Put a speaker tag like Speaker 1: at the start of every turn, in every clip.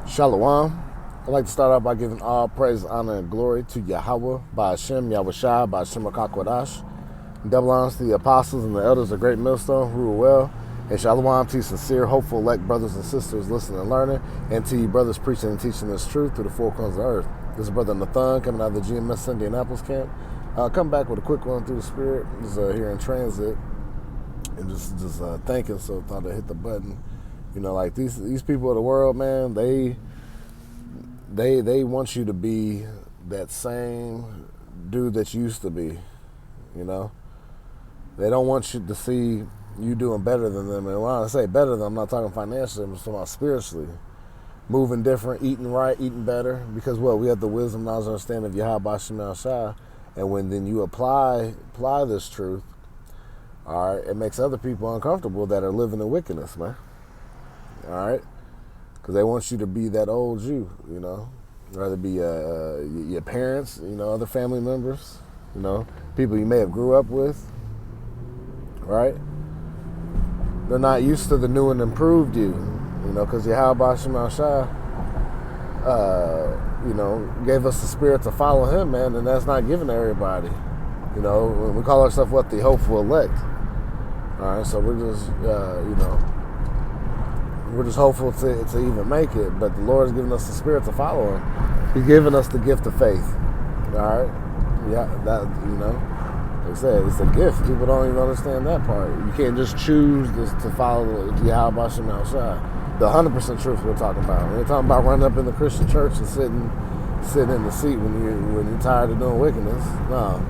Speaker 1: Shalom. I'd like to start out by giving all praise, honor, and glory to Yahweh, by Hashem, Yahweh Shai, by Hashem HaKakwadash. Double honors to the apostles and the elders of Great Millstone who rule well. And shalom to sincere, hopeful, elect brothers and sisters listening and learning, and to you brothers preaching and teaching this truth through the four corners of the earth. This is Brother Nathan coming out of the GMS Indianapolis camp. Come back with a quick one through the Spirit. Just here in transit, and just thinking, so thought I'd hit the button. You know, like these people of the world, man, they want you to be that same dude that you used to be, you know? They don't want you to see you doing better than them. And when I say better than them, I'm not talking financially, I'm just talking about spiritually. Moving different, eating right, eating better. Because, well, we have the wisdom, knowledge, and understanding of Yahweh Shemel Shah. And when then you apply this truth, all right, it makes other people uncomfortable that are living in wickedness, man. All right? Because they want you to be that old you, you know? Whether it be your parents, you know, other family members, you know, people you may have grew up with, right? They're not used to the new and improved you know, because Yahweh Shemel Shah, you know, gave us the spirit to follow him, man, and that's not given to everybody. You know, we call ourselves, what, the hopeful elect. All right, so we're just, you know, we're just hopeful to even make it, but the Lord has given us the spirit to follow him. He's given us the gift of faith. All right? Yeah, that, you know, like I said, it's a gift. People don't even understand that part. You can't just choose to follow Yahweh Shemel Shah. The 100% truth we're talking about. We're talking about running up in the Christian church and sitting in the seat when you're tired of doing wickedness. No.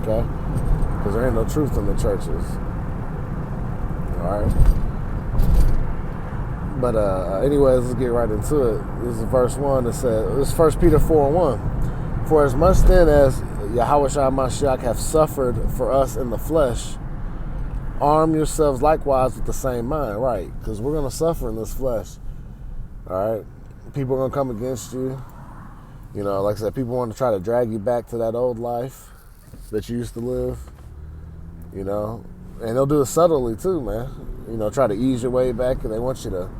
Speaker 1: Okay? Because there ain't no truth in the churches. All right? But anyways, let's get right into it. This is verse 1 that says, this is 1 Peter 4:1. For as much then as Yahweh Shai Mashiach hath suffered for us in the flesh, arm yourselves likewise with the same mind. Right, because we're going to suffer in this flesh. All right? People are going to come against you. You know, like I said, people want to try to drag you back to that old life that you used to live. You know, and they'll do it subtly too, man. You know, try to ease your way back, and they want you to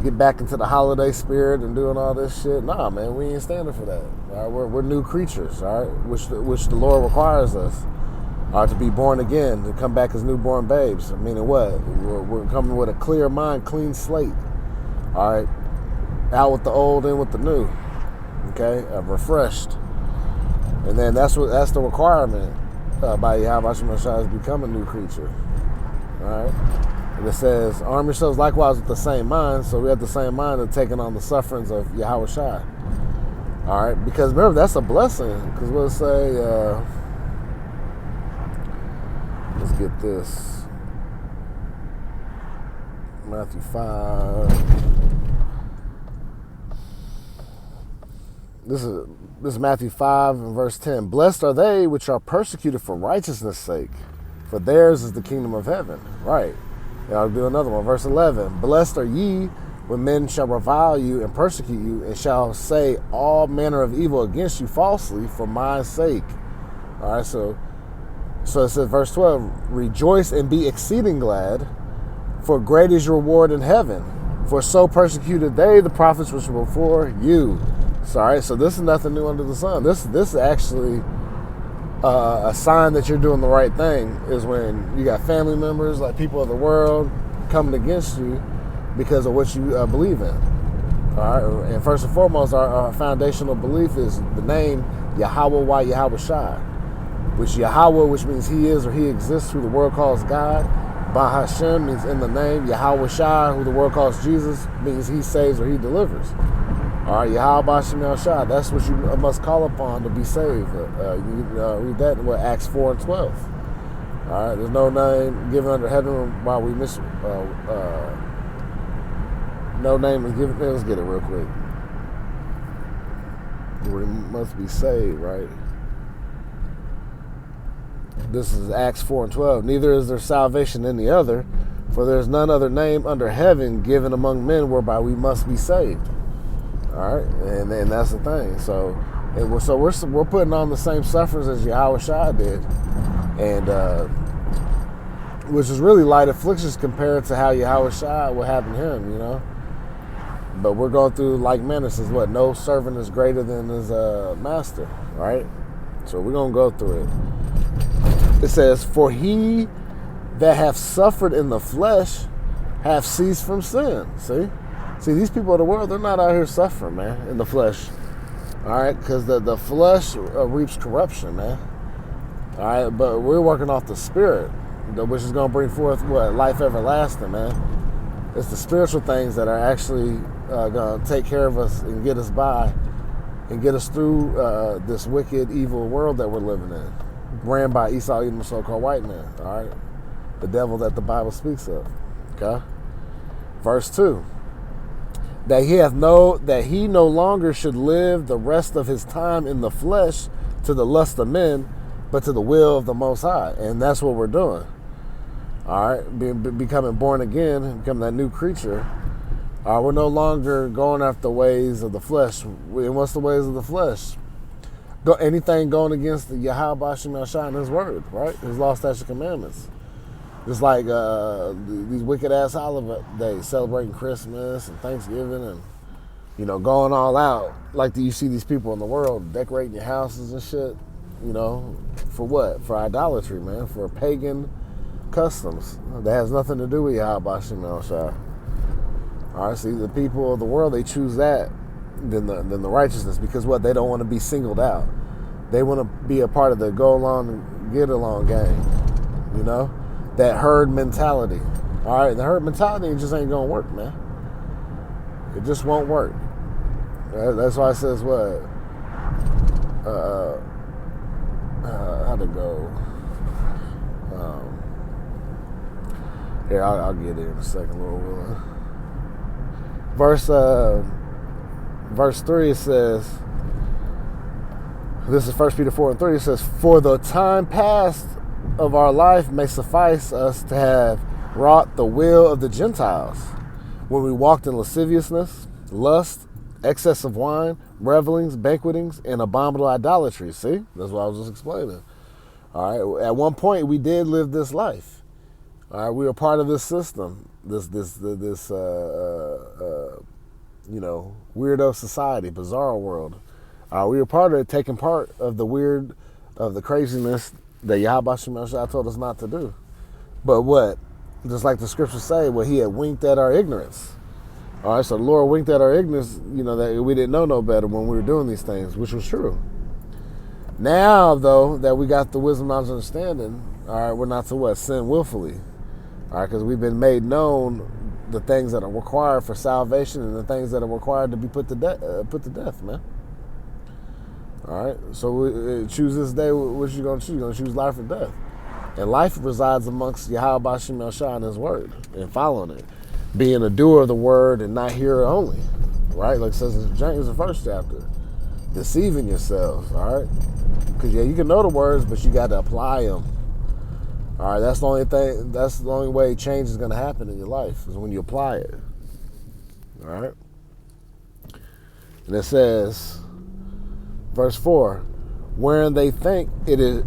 Speaker 1: get back into the holiday spirit and doing all this shit. Nah, man, we ain't standing for that. All right? We're new creatures, all right, which the Lord requires us, all right, to be born again, to come back as newborn babes. Meaning what? We're coming with a clear mind, clean slate. All right, out with the old, in with the new. Okay, refreshed, and then that's the requirement by Yahweh Shemel Shah, is become a new creature. All right. And it says, arm yourselves likewise with the same mind. So we have the same mind of taking on the sufferings of Yahweh Shai. All right. Because remember, that's a blessing. Because we'll say, let's get this. Matthew 5. This is Matthew 5 and verse 10. Blessed are they which are persecuted for righteousness' sake, for theirs is the kingdom of heaven. Right. And I'll do another one. Verse 11. Blessed are ye when men shall revile you and persecute you, and shall say all manner of evil against you falsely for my sake. All right, so it says, verse 12, rejoice and be exceeding glad, for great is your reward in heaven. For so persecuted they the prophets which were before you. So, all right, so this is nothing new under the sun. This is actually a sign that you're doing the right thing, is when you got family members, like people of the world, coming against you because of what you believe in. All right, and first and foremost, our foundational belief is the name Yahweh Yahweh Shai, which Yahweh, which means he is or he exists, who the world calls God. Ba Hashem means in the name. Yahweh Shai, who the world calls Jesus, means he saves or he delivers. All right, Yahweh Shemel Shah, that's what you must call upon to be saved. You read that in Acts 4 and 12. All right, there's no name given under heaven while we miss. No name is given. Let's get it real quick. We must be saved, right? This is Acts 4 and 12. Neither is there salvation in the other, for there is none other name under heaven given among men whereby we must be saved. All right, and that's the thing. So we're putting on the same sufferings as Yahweh Shai did, and which is really light afflictions compared to how Yahweh Shai, what happened to him, you know. But we're going through like manner. Says what? No servant is greater than his master, right? So we're going to go through it. It says, for he that hath suffered in the flesh hath ceased from sin. See, these people of the world, they're not out here suffering, man, in the flesh. All right, because the flesh reaps corruption, man. All right, but we're working off the spirit, which is going to bring forth what? Life everlasting, man. It's the spiritual things that are actually going to take care of us and get us by and get us through this wicked, evil world that we're living in, ran by Esau, Edom, the so-called white man. All right, the devil that the Bible speaks of. Okay, verse 2. That he no longer should live the rest of his time in the flesh to the lust of men, but to the will of the Most High. And that's what we're doing. All right, becoming born again, becoming that new creature. We're no longer going after the ways of the flesh. And what's the ways of the flesh? Anything going against the Yahweh Shem Shai and his word, right? His law, statutes, commandments. It's like these wicked ass holidays, celebrating Christmas and Thanksgiving, and going all out. Like you see these people in the world decorating your houses and shit. For what? For idolatry, man. For pagan customs that has nothing to do with Yahweh Shem Shai. All right, see, the people of the world, they choose that than the righteousness, because what? They don't want to be singled out. They want to be a part of the go along and get along gang. That herd mentality. All right, the herd mentality just ain't gonna work, man. It just won't work. That's why it says what? How'd it go? Here, I'll get it in a second, Lord willing. Verse 3, it says, this is 1 Peter 4:3, it says, for the time past of our life may suffice us to have wrought the will of the Gentiles, when we walked in lasciviousness, lust, excess of wine, revelings, banquetings, and abominable idolatry. See, that's what I was just explaining. All right, at one point we did live this life. All right, we were part of this system, this weirdo society, bizarre world. We were part of it, taking part of the craziness that Yahweh Shem Shai told us not to do. But what? Just like the scriptures say, he had winked at our ignorance. All right, so the Lord winked at our ignorance, that we didn't know no better when we were doing these things, which was true. Now, though, that we got the wisdom, knowledge, understanding, all right, we're not to sin willfully. All right, because we've been made known the things that are required for salvation and the things that are required to be put to death, man. All right, so choose this day what you're going to choose. You're going to choose life or death. And life resides amongst Yahweh Shem Shai and his word and following it. Being a doer of the word and not hearer only. Right? Like it says in James, the first chapter. Deceiving yourselves, all right? Because, you can know the words, but you got to apply them. All right, that's the only way change is going to happen in your life, is when you apply it. All right? And it says, verse 4, wherein they think it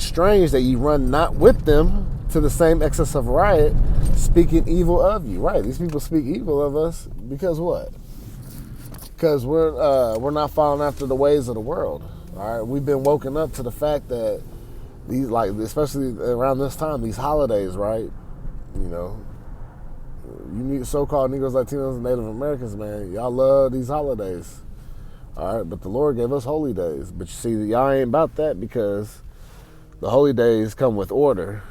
Speaker 1: strange that ye run not with them to the same excess of riot, speaking evil of you. Right, these people speak evil of us because what? Because we're not following after the ways of the world. All right, we've been woken up to the fact that these, especially around this time, these holidays, right? You need so-called Negroes, Latinos, and Native Americans, man. Y'all love these holidays. All right, but the Lord gave us holy days. But you see, y'all ain't about that, because the holy days come with order.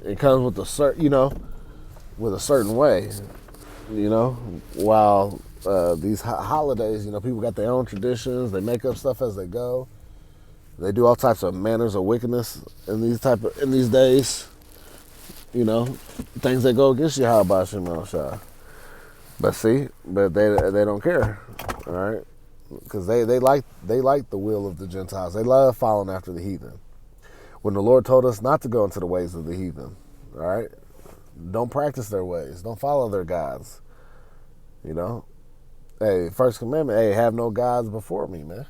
Speaker 1: It comes with with a certain way. While these holidays, people got their own traditions. They make up stuff as they go. They do all types of manners of wickedness in these days. Things that go against Yahweh Shem Shai. But they don't care. All right. Because they like the will of the Gentiles. They love following after the heathen. When the Lord told us not to go into the ways of the heathen, all right? Don't practice their ways. Don't follow their gods. Hey, first commandment, hey, have no gods before me, man.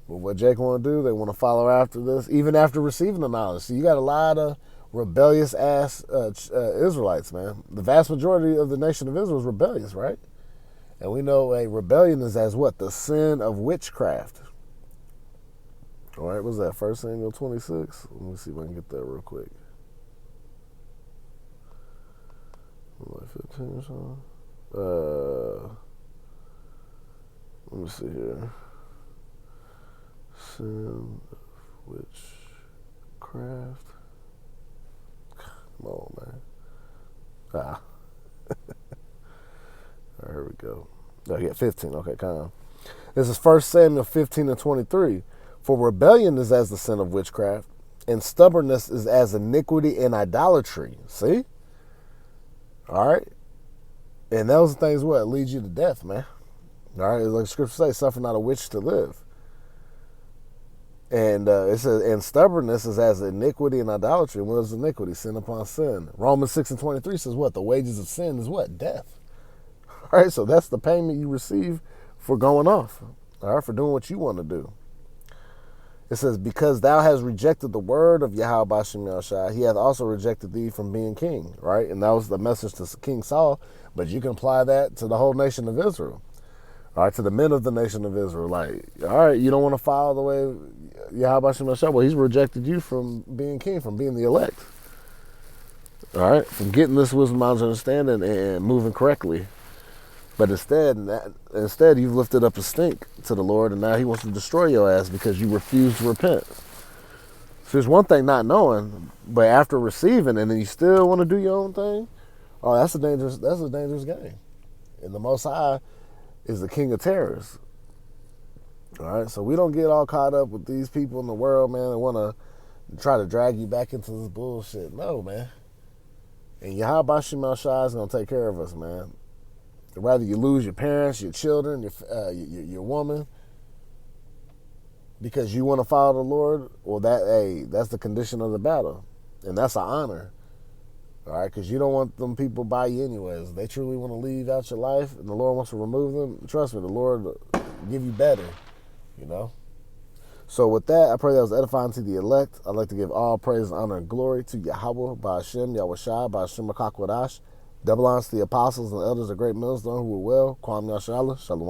Speaker 1: But what Jake want to do, they want to follow after this, even after receiving the knowledge. So you got a lot of rebellious ass Israelites, man. The vast majority of the nation of Israel is rebellious, right? And we know a rebellion is as what? The sin of witchcraft. All right, what's that? 1 Samuel 26? Let me see if I can get that real quick. 15 or something. Let me see here. Sin of witchcraft. Come on, man. All right, here we go. Oh, yeah, 15. Okay, kind of. This is 1 Samuel 15 and 23. For rebellion is as the sin of witchcraft, and stubbornness is as iniquity and idolatry. See? All right? And those things what? Lead you to death, man. All right? Like the scripture says, suffer not a witch to live. And it says, and stubbornness is as iniquity and idolatry. And what is iniquity? Sin upon sin. Romans 6 and 23 says what? The wages of sin is what? Death. All right? So that's the payment you receive for going off. All right? For doing what you want to do. It says, because thou hast rejected the word of Yahweh Bashem Yahushua, he hath also rejected thee from being king, right? And that was the message to King Saul, but you can apply that to the whole nation of Israel, all right, to the men of the nation of Israel. Like, all right, you don't want to follow the way Yahweh Bashem Yahushua, well, he's rejected you from being king, from being the elect, all right, from getting this wisdom, knowledge, understanding, and moving correctly. But instead, you've lifted up a stink to the Lord, and now he wants to destroy your ass because you refuse to repent. So there's one thing not knowing, but after receiving, and then you still want to do your own thing. Oh, that's a dangerous game. And the Most High is the king of terrors. All right, so we don't get all caught up with these people in the world, man, that want to try to drag you back into this bullshit. No, man. And Yahweh Bashem Yahushua is going to take care of us, man. Rather you lose your parents, your children, your woman, because you want to follow the Lord, well, that's the condition of the battle, and that's an honor, all right? Because you don't want them people by you anyways. If they truly want to leave out your life, and the Lord wants to remove them, trust me, the Lord will give you better, you know. So with that, I pray that was edifying to the elect. I'd like to give all praise, honor, and glory to Yahweh, Ba'ashem, Yahushua, Ba'ashem Makakwadash. Double honors to the apostles and the elders of Great Millstone who were well. Kwam Yashala. Shalom.